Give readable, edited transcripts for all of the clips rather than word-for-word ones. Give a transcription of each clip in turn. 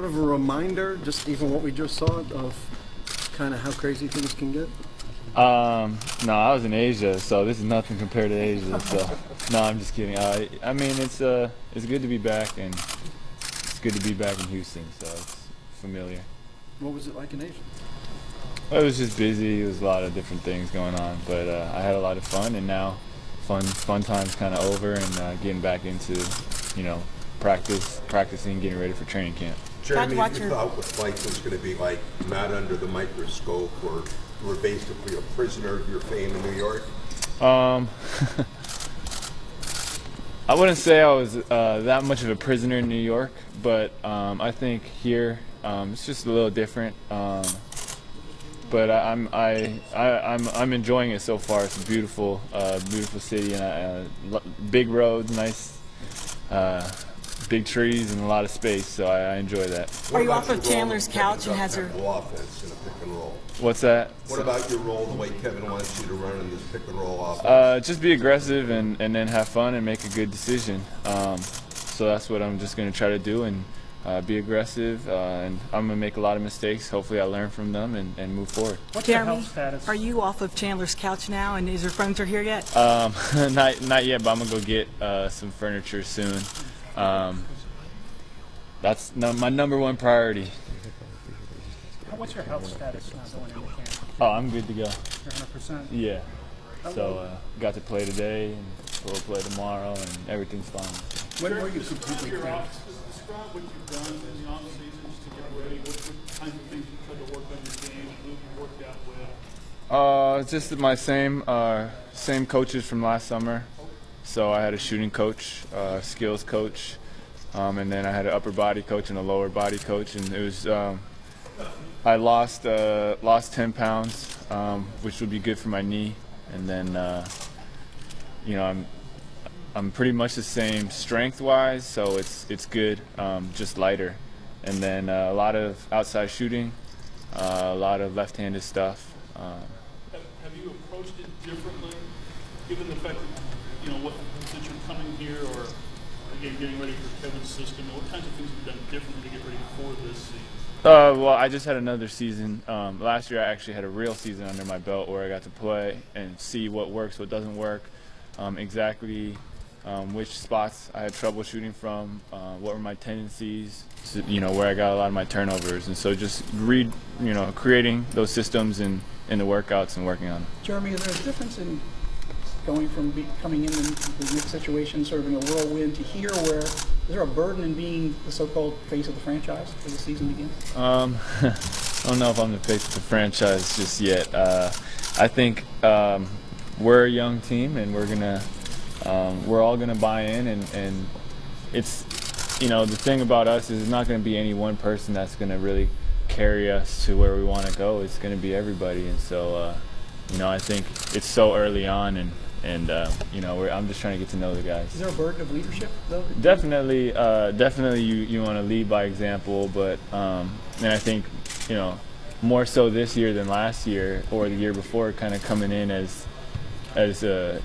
Sort of a reminder, just even what we just saw, of kind of how crazy things can get? No, I was in Asia, so this is nothing compared to Asia. So, no, I'm just kidding. I mean, it's good to be back, and it's good to be back in Houston, so it's familiar. What was it like in Asia? It was just busy. There was a lot of different things going on, but I had a lot of fun, and now fun time's kind of over, and getting back into, practicing, getting ready for training camp. Jeremy, you thought what life was going to be like, not under the microscope, or you were basically a prisoner of your fame in New York? I wouldn't say I was that much of a prisoner in New York, but I think here it's just a little different. But I'm enjoying it so far. It's a beautiful city, and big roads, nice. Big trees and a lot of space, so I enjoy that. Are you off of Chandler's couch and has her offense in a pick and roll? What's that? What about your role, the way Kevin wants you to run in this pick and roll offense? Just be aggressive and then have fun and make a good decision. So that's what I'm just going to try to do, and be aggressive. And I'm going to make a lot of mistakes. Hopefully I learn from them and move forward. What's your health status? Are you off of Chandler's couch now, and is your furniture here yet? Not yet, but I'm going to go get some furniture soon. That's my number one priority. What's your health status now going into camp? Oh, I'm good to go. You're 100%? Yeah. So got to play today, and we'll play tomorrow, and everything's fine. When were you completely cramped? Describe what you've done in the off season to get ready. What kinds of things you tried to work on your game, who you worked out with? Just my same coaches from last summer. So I had a shooting coach, skills coach, and then I had an upper body coach and a lower body coach, and it was I lost 10 pounds, which would be good for my knee, and then I'm pretty much the same strength-wise, so it's good, just lighter, and then a lot of outside shooting, a lot of left-handed stuff. Have you approached it differently, given the fact that since you're coming here, or again getting ready for Kevin's system? What kinds of things have you done differently to get ready for this season? Well, I just had another season. Last year I actually had a real season under my belt where I got to play and see what works, what doesn't work, exactly which spots I had trouble shooting from, what were my tendencies, where I got a lot of my turnovers, and so just creating those systems in the workouts and working on them. Jeremy, is there a difference in going from coming in the next situation, sort of in a whirlwind, to here, where is there a burden in being the so-called face of the franchise as the season begins? I don't know if I'm the face of the franchise just yet. I think we're a young team, and we're all gonna buy in, and it's the thing about us is it's not going to be any one person that's going to really carry us to where we want to go. It's going to be everybody, and so I think it's so early on, and I'm just trying to get to know the guys. Is there a burden of leadership, though? Definitely, you want to lead by example, but and I think more so this year than last year or the year before, kind of coming in as a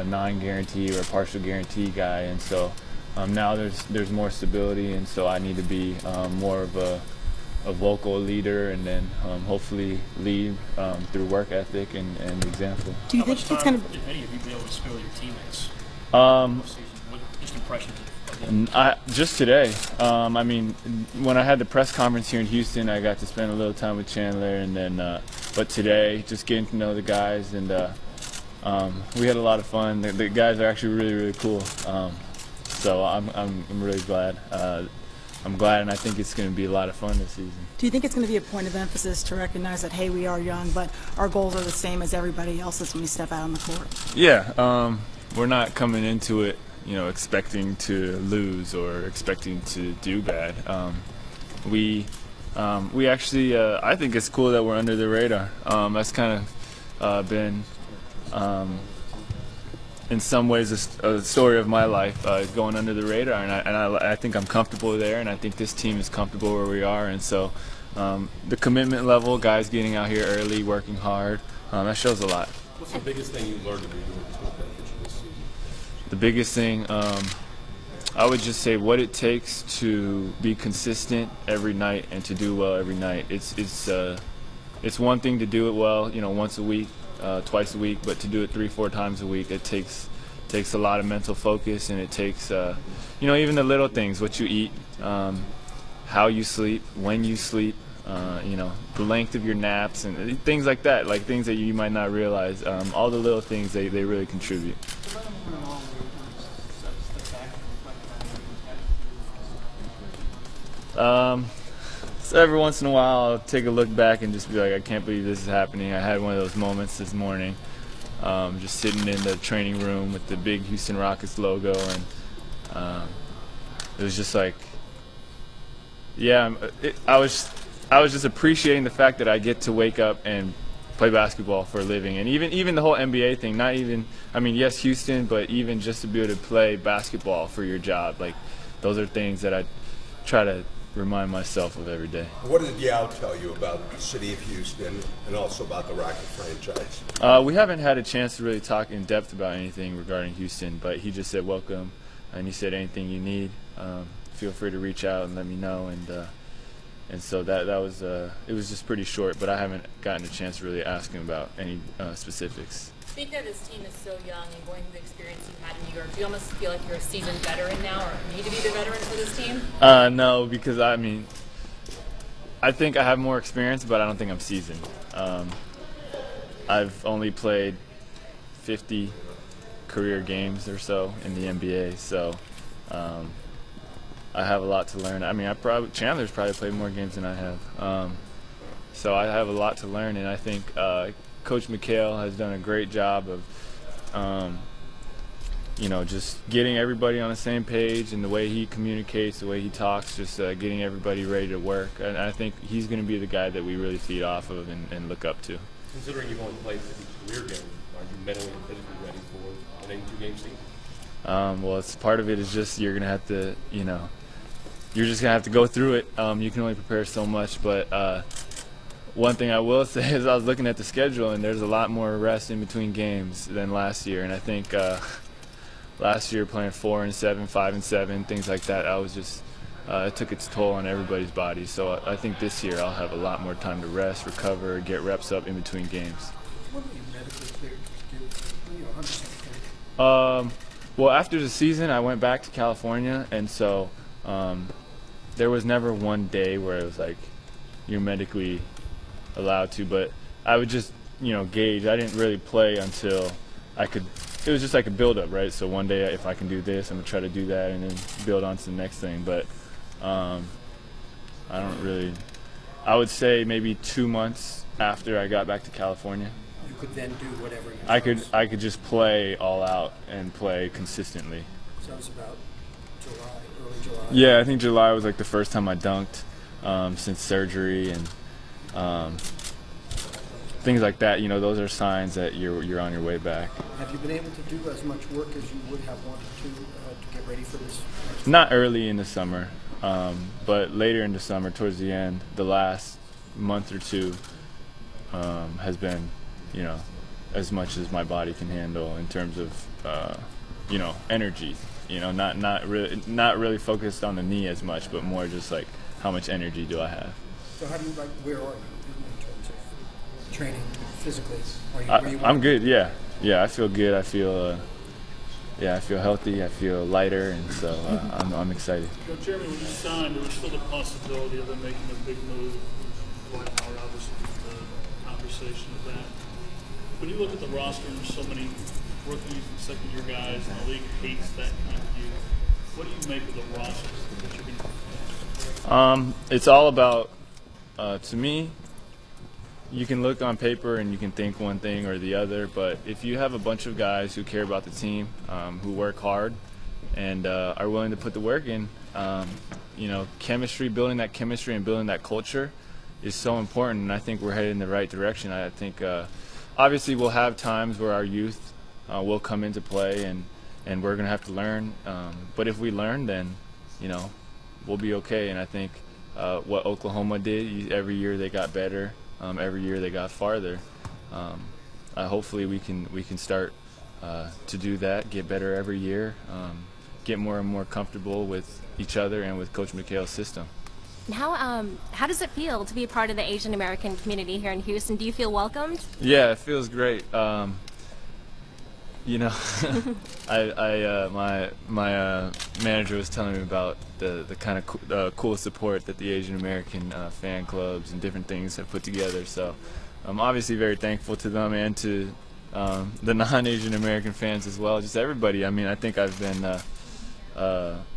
non-guarantee or a partial guarantee guy, and so now there's more stability, and so I need to be more of a vocal leader, and then hopefully lead through work ethic and example. Do you think it's going to? If any of you be able to spell your teammates? Just impressions of them. Just today. I mean, when I had the press conference here in Houston, I got to spend a little time with Chandler, and then but today, just getting to know the guys, and we had a lot of fun. The guys are actually really, really cool. So I'm really glad. I'm glad, and I think it's going to be a lot of fun this season. Do you think it's going to be a point of emphasis to recognize that, hey, we are young, but our goals are the same as everybody else's when we step out on the court? Yeah, we're not coming into it, expecting to lose or expecting to do bad. We actually, I think it's cool that we're under the radar. That's kind of been. In some ways, a story of my life, going under the radar, and I think I'm comfortable there, and I think this team is comfortable where we are, and so the commitment level, guys getting out here early, working hard, that shows a lot. What's the biggest thing you learned to be doing this benefit you this season? The biggest thing, I would just say what it takes to be consistent every night and to do well every night. It's one thing to do it well, once a week, twice a week, but to do it 3-4 times a week, it takes a lot of mental focus, and it takes even the little things, what you eat, how you sleep, when you sleep, the length of your naps, and things like that, like things that you might not realize. All the little things, they really contribute. So every once in a while I'll take a look back and just be like, I can't believe this is happening. I had one of those moments this morning, just sitting in the training room with the big Houston Rockets logo, and it was just like, I was just appreciating the fact that I get to wake up and play basketball for a living. And even the whole NBA thing, not even, yes, Houston, but even just to be able to play basketball for your job, like those are things that I try to remind myself of every day. What did Yao tell you about the city of Houston and also about the Rocket franchise? We haven't had a chance to really talk in depth about anything regarding Houston, but he just said welcome, and he said anything you need, feel free to reach out and let me know. And so that was it was just pretty short, but I haven't gotten a chance to really ask him about any specifics. Speaking of this team is so young and going through the experience you've had in New York, do you almost feel like you're a seasoned veteran now, or need to be the veteran for this team? No, because I think I have more experience, but I don't think I'm seasoned. I've only played 50 career games or so in the NBA, so I have a lot to learn. Chandler's probably played more games than I have, so I have a lot to learn, and I think Coach McHale has done a great job of, just getting everybody on the same page, and the way he communicates, the way he talks, just getting everybody ready to work. And I think he's going to be the guy that we really feed off of and look up to. Considering you've only played 50 career games, are you mentally and physically ready for an 82-game season? Well, it's part of it is just you're going to have to, you're just going to have to go through it. You can only prepare so much, but one thing I will say is I was looking at the schedule, and there's a lot more rest in between games than last year. And I think last year playing 4 and 7, 5 and 7, things like that, I was just it took its toll on everybody's body. So I think this year I'll have a lot more time to rest, recover, get reps up in between games. Well, after the season, I went back to California, and so there was never one day where it was like you're medically allowed to, but I would just gauge. I didn't really play until I could. It was just like a build-up, right? So one day, if I can do this, I'm gonna try to do that, and then build on to the next thing. But I don't really. I would say maybe 2 months after I got back to California. You could then do whatever you I could just play all out and play consistently. So it was about July, early July. Yeah, I think July was like the first time I dunked since surgery, and things like that. Those are signs that you're on your way back. Have you been able to do as much work as you would have wanted to get ready for this? Not early in the summer, but later in the summer, towards the end, the last month or two has been, as much as my body can handle in terms of, energy. Not really focused on the knee as much, but more just like how much energy do I have. So how do you where are you in terms of training physically? I'm good. Yeah. I feel good. I feel healthy. I feel lighter, and so I'm excited. Jeremy, when you signed, there was still the possibility of them making a big move. Dwight Howard obviously was the conversation of that. When you look at the roster, and there's so many rookies and second-year guys, and the league hates that kind of view. What do you make of the roster that you're going to? It's all about. To me, you can look on paper and you can think one thing or the other, but if you have a bunch of guys who care about the team, who work hard, and are willing to put the work in, chemistry, building that chemistry and building that culture is so important, and I think we're headed in the right direction. I think obviously we'll have times where our youth will come into play, and we're going to have to learn, but if we learn, then we'll be okay. And I think what Oklahoma did, every year they got better, every year they got farther. Hopefully we can start to do that, get better every year, get more and more comfortable with each other and with Coach McHale's system. And how does it feel to be a part of the Asian American community here in Houston? Do you feel welcomed? Yeah, it feels great. You know, my manager was telling me about the kind of cool support that the Asian American fan clubs and different things have put together. So I'm obviously very thankful to them and to the non-Asian American fans as well, just everybody. I mean, I think I've been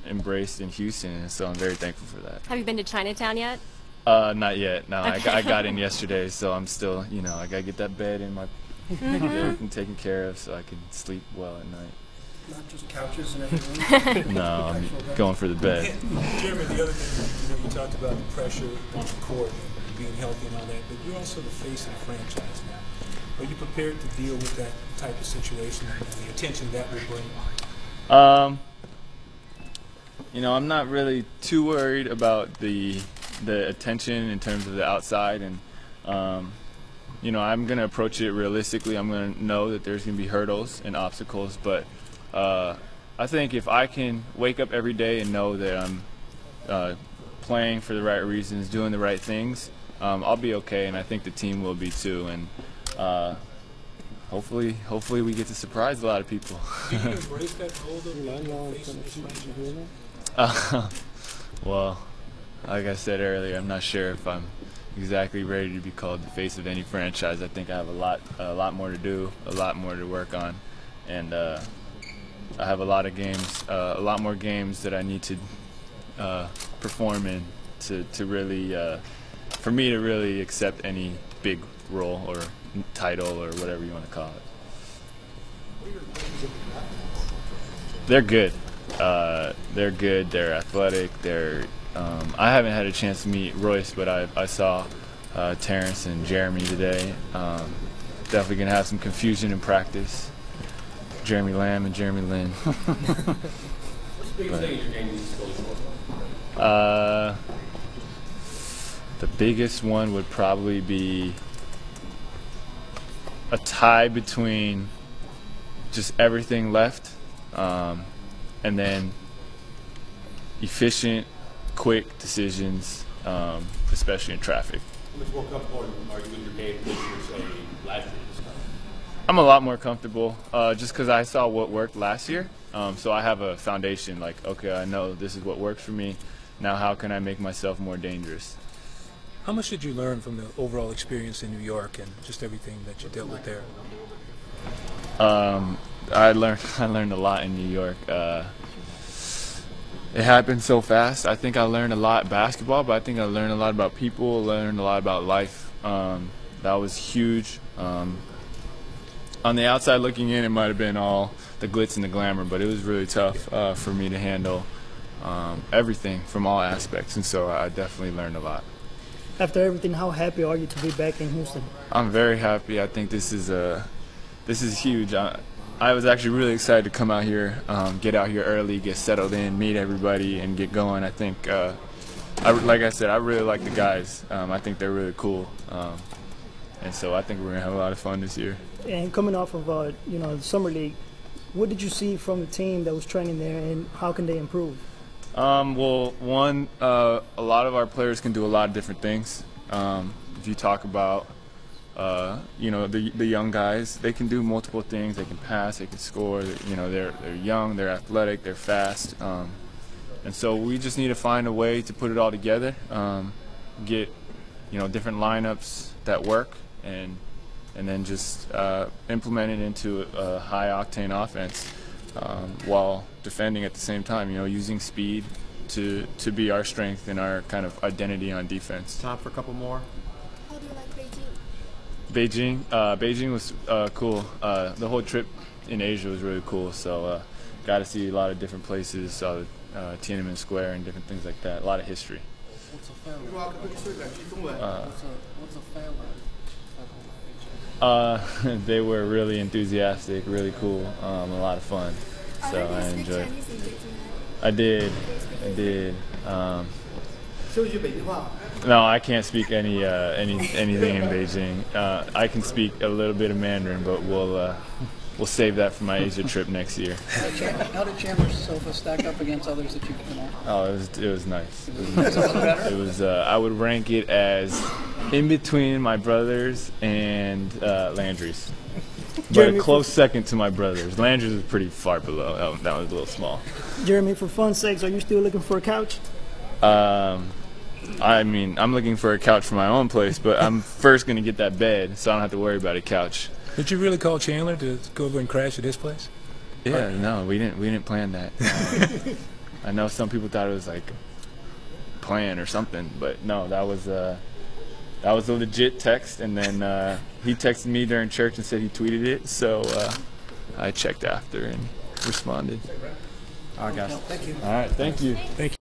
embraced in Houston, and so I'm very thankful for that. Have you been to Chinatown yet? Not yet. No, Okay. I got in yesterday, so I'm still, you know, I gotta get that bed in my everything taken care of so I can sleep well at night. Not just couches and everything. No, I'm going for the bed. Jeremy, the other thing, you talked about the pressure on the court and being healthy and all that, but you're also the face of the franchise now. Are you prepared to deal with that type of situation and the attention that will bring? You know, I'm not really too worried about the attention in terms of the outside, and you know, I'm going to approach it realistically. I'm going to know that there's going to be hurdles and obstacles, but I think if I can wake up every day and know that I'm playing for the right reasons, doing the right things, I'll be okay, and I think the team will be too. And hopefully we get to surprise a lot of people. Do you embrace that role of being face of the franchise? Well, like I said earlier, I'm not sure if I'm exactly ready to be called the face of any franchise. I think I have a lot more to do, a lot more to work on, and I have a lot more games that I need to perform in to really, for me to really accept any big role or title or whatever you want to call it. They're good. They're good. They're athletic. I haven't had a chance to meet Royce, but I saw Terrence and Jeremy today. Definitely gonna have some confusion in practice. Jeremy Lamb and Jeremy Lin. What's the biggest thing in your game you just go The biggest one would probably be a tie between just everything left, and then efficient, quick decisions, especially in traffic. How much more comfortable are you in your game this year, say, last year this time? I'm a lot more comfortable just because I saw what worked last year. So I have a foundation, like, okay, I know this is what works for me. Now how can I make myself more dangerous? How much did you learn from the overall experience in New York and just everything that you dealt with there? I learned a lot in New York. It happened so fast. I think I learned a lot basketball, but I think I learned a lot about people, learned a lot about life. That was huge. On the outside looking in, it might have been all the glitz and the glamour, but it was really tough for me to handle everything from all aspects, and so I definitely learned a lot. After everything, how happy are you to be back in Houston? I'm very happy. I think this is huge. I was actually really excited to come out here, get out here early, get settled in, meet everybody, and get going. I think, like I said, I really like the guys. I think they're really cool, and so I think we're gonna have a lot of fun this year. And coming off of the summer league, what did you see from the team that was training there, and how can they improve? Well, one, a lot of our players can do a lot of different things. If you talk about the young guys, they can do multiple things. They can pass, they can score. They're young, they're athletic, they're fast, and so we just need to find a way to put it all together, get different lineups that work, and then just implement it into a high octane offense while defending at the same time. Using speed to be our strength and our kind of identity on defense. Time for a couple more. How do you like Beijing? Beijing was cool. The whole trip in Asia was really cool. So got to see a lot of different places, saw Tiananmen Square and different things like that. A lot of history. What's a fan like? They were really enthusiastic, really cool, a lot of fun. So I enjoyed it. I did. No, I can't speak anything in Beijing. I can speak a little bit of Mandarin, but we'll we'll save that for my Asia trip next year. How did Chandler's sofa stack up against others that you've been on? Oh, it was nice. It was I would rank it as in between my brother's and Landry's. But a close second to my brother's. Landry's was pretty far below. Oh, that was a little small. Jeremy, for fun's sakes, are you still looking for a couch? I mean, I'm looking for a couch for my own place, but I'm first going to get that bed, so I don't have to worry about a couch. Did you really call Chandler to go over and crash at his place? Yeah, no, we didn't plan that. I know some people thought it was like a plan or something, but no, that was a legit text. And then he texted me during church and said he tweeted it, so I checked after and responded. All right, guys. Thank you. All right, thank you. Thank you.